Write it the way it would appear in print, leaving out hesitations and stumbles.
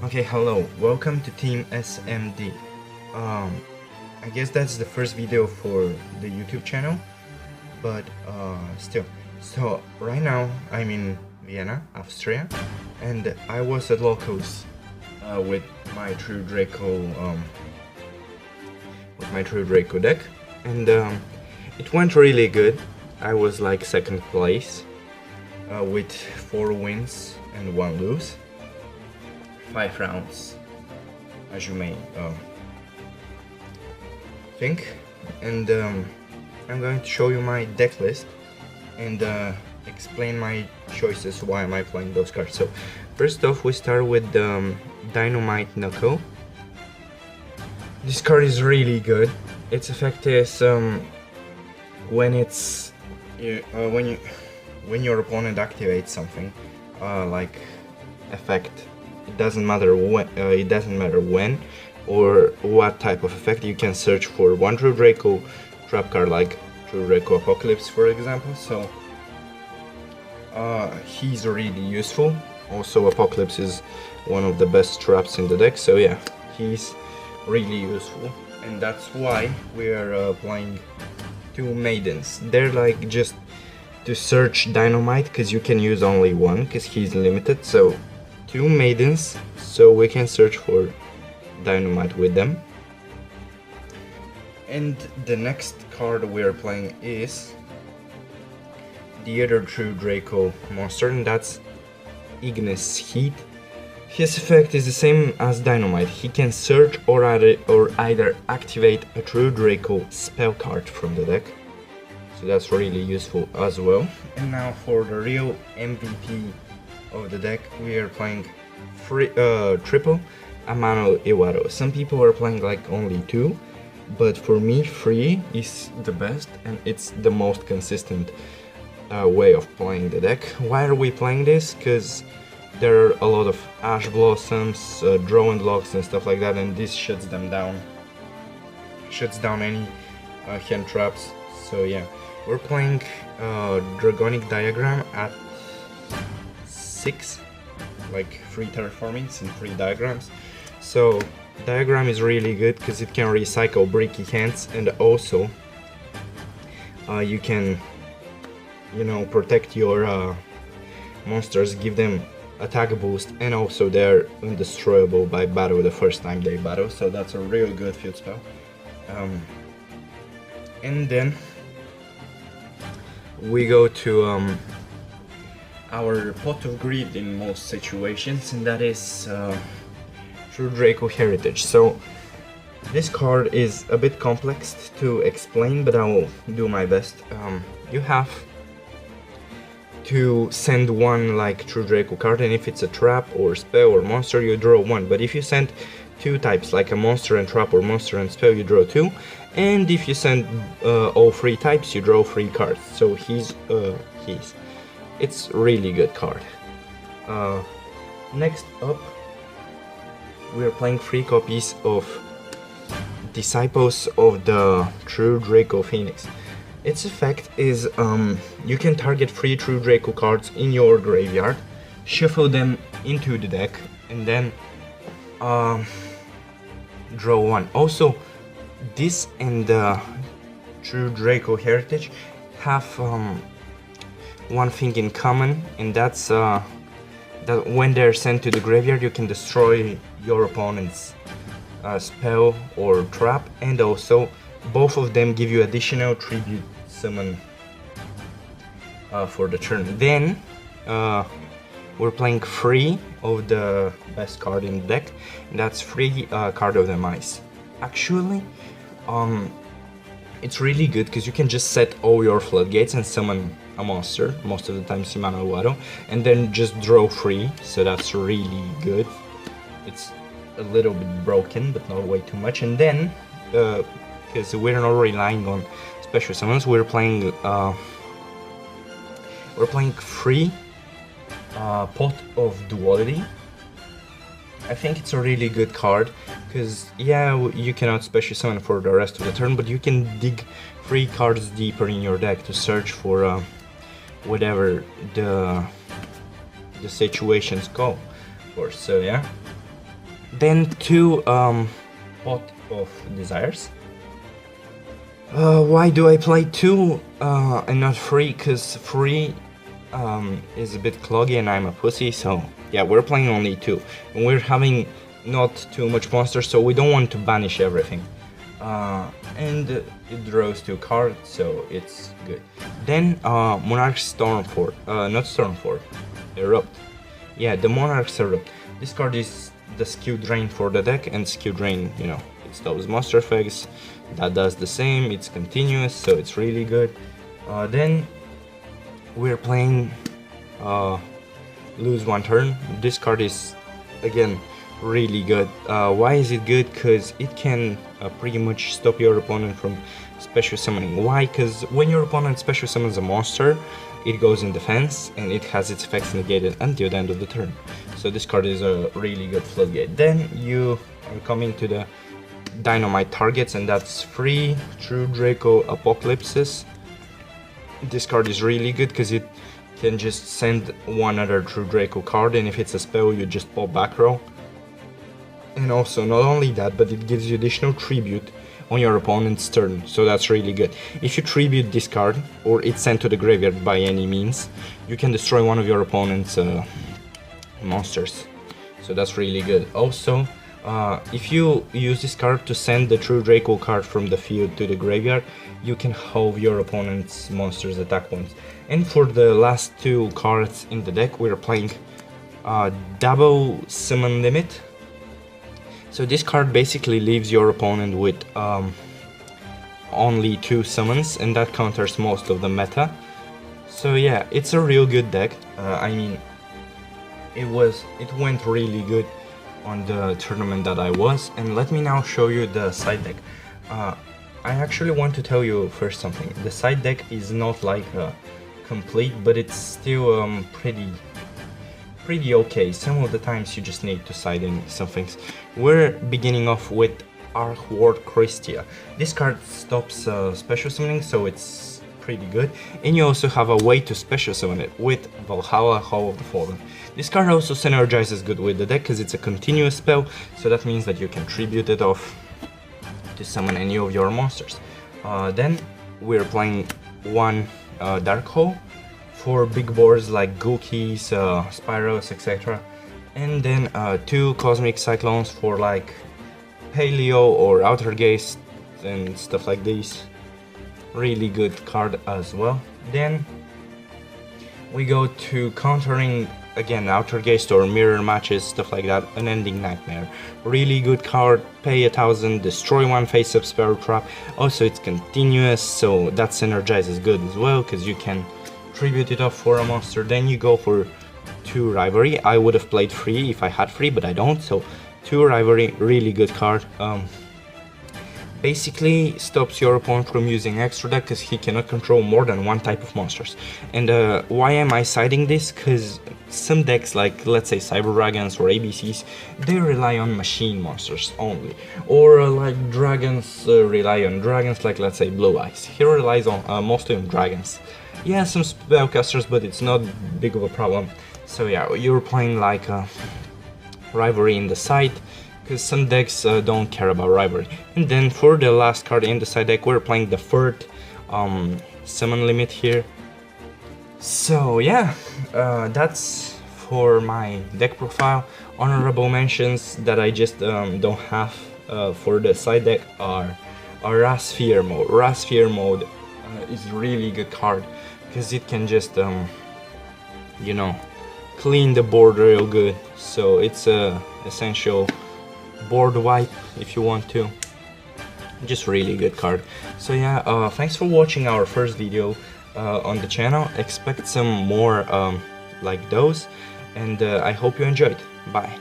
Okay, hello, welcome to Team SMD. I guess that's the first video for the YouTube channel, but still. So right now I'm in Vienna, Austria, and I was at locals with my True Draco deck, and it went really good. I was like second place with 4 wins and 1 lose. 5 rounds, as you may think, and I'm going to show you my deck list and explain my choices, why am I playing those cards. So first off, we start with Dynamite Knuckle. This card is really good. Its effect is when your opponent activates something like effect. It doesn't matter when or what type of effect. You can search for one True Draco trap card, like True Draco Apocalypse, for example. So he's really useful. Also, Apocalypse is one of the best traps in the deck. So yeah, he's really useful, and that's why we are playing 2 Maidens. They're like just to search Dynamite, because you can use only one, because he's limited. So 2 Maidens, so we can search for Dynamite with them. And the next card we're playing is the other True Draco monster, and that's Ignis Heat. His effect is the same as Dynamite. He can search or either activate a True Draco spell card from the deck. So that's really useful as well. And now for the real MVP of the deck, we are playing triple Amano Iwaro. Some people are playing like only 2, but for me 3 is the best, and it's the most consistent way of playing the deck. Why are we playing this? Because there are a lot of Ash Blossoms, Draw and Locks and stuff like that, and this shuts them down. Shuts down any hand traps. So yeah, we're playing Dragonic Diagram at 6, like 3 terraformings and 3 diagrams. So diagram is really good because it can recycle bricky hands, and also you can, protect your monsters, give them attack boost, and also they're undestroyable by battle the first time they battle. So that's a real good field spell. And then we go to our pot of greed in most situations, and that is True Draco Heritage. So this card is a bit complex to explain, but I will do my best. You have to send 1 like True Draco card, and if it's a trap or spell or monster, you draw 1. But if you send 2 types, like a monster and trap or monster and spell, you draw 2. And if you send all 3 types, you draw 3 cards. So it's really good card. Next up, we are playing 3 copies of Disciples of the True Draco Phoenix. Its effect is you can target 3 True Draco cards in your graveyard, shuffle them into the deck, and then draw 1. Also, this and the True Draco Heritage have one thing in common, and that's that when they're sent to the graveyard, you can destroy your opponent's spell or trap, and also both of them give you additional tribute summon for the turn. Then we're playing 3 of the best card in the deck, and that's 3 card of Demise. Actually, it's really good because you can just set all your floodgates and summon a monster, most of the time Shimano Wado, and then just draw 3, so that's really good. It's a little bit broken, but not way too much. And then, because we're not relying on special summons, we're playing 3 Pot of Duality. I think it's a really good card, because yeah, you cannot special summon for the rest of the turn, but you can dig 3 cards deeper in your deck to search for whatever the situations call for. So yeah, Then 2 pot of desires. Why do I play 2 and not 3? Because 3 is a bit cloggy and I'm a pussy, so yeah, we're playing only 2. And we're having not too much monsters, so we don't want to banish everything. And it draws 2 cards, so it's good. Then Monarch Stormfort, not Stormfort, Erupt. Yeah, the Monarch's Erupt. This card is the skill drain for the deck, and skill drain, you know, it stops monster effects. That does the same, it's continuous, so it's really good. Then we're playing lose 1 turn. This card is again really good. Why is it good? Because it can pretty much stop your opponent from special summoning. Why? Because when your opponent special summons a monster, it goes in defense and it has its effects negated until the end of the turn. So this card is a really good floodgate. Then you are coming to the dynamite targets, and that's 3 True Draco Apocalypses. This card is really good because it can just send one other True Draco card, and if it's a spell you just pop back row. And also not only that, but it gives you additional tribute on your opponent's turn, so that's really good. If you tribute this card, or it's sent to the graveyard by any means, you can destroy one of your opponent's monsters, so that's really good. Also, if you use this card to send the True Draco card from the field to the graveyard, you can halve your opponent's monster's attack points. And for the last 2 cards in the deck, we're playing double summon limit. So this card basically leaves your opponent with only 2 summons, and that counters most of the meta. So yeah, it's a real good deck. I mean, it went really good on the tournament that I was. And let me now show you the side deck. I actually want to tell you first something. The side deck is not like complete, but it's still pretty okay. Some of the times you just need to side in some things. We're beginning off with Archward Christia. This card stops special summoning, so it's pretty good. And you also have a way to special summon it with Valhalla Hall of the Fallen. This card also synergizes good with the deck because it's a continuous spell, so that means that you can tribute it off to summon any of your monsters. Then we're playing 1 Draco for big boards like Gookies, Spyros, etc. And then 2 Cosmic Cyclones for like Paleo or Outer Gaze and stuff like this. Really good card as well. Then we go to countering again Outer Gaze or mirror matches, stuff like that. Unending Nightmare, really good card. Pay 1000, destroy 1 face-up spell trap. Also it's continuous, so that synergizes good as well because you can tribute it off for a monster. Then you go for 2 Rivalry. I would have played 3 if I had 3, but I don't, so 2 Rivalry, really good card. Basically stops your opponent from using extra deck because he cannot control more than 1 type of monsters. And why am I citing this? Because some decks, like let's say Cyber Dragons or ABCs, they rely on machine monsters only, or like dragons rely on dragons, like let's say Blue Eyes. He relies on mostly on dragons. Yeah, some spellcasters, but it's not big of a problem. So yeah, you're playing like a Rivalry in the side, because some decks don't care about Rivalry. And then for the last card in the side deck, we're playing the 3rd summon limit here. So yeah, that's for my deck profile. Honorable mentions that I just don't have for the side deck are Rasphere mode. Rasphere mode is a really good card because it can just you know, clean the board real good. So it's a essential board wipe if you want to. Just really good card. So yeah, thanks for watching our first video on the channel. Expect some more like those, and I hope you enjoyed. Bye.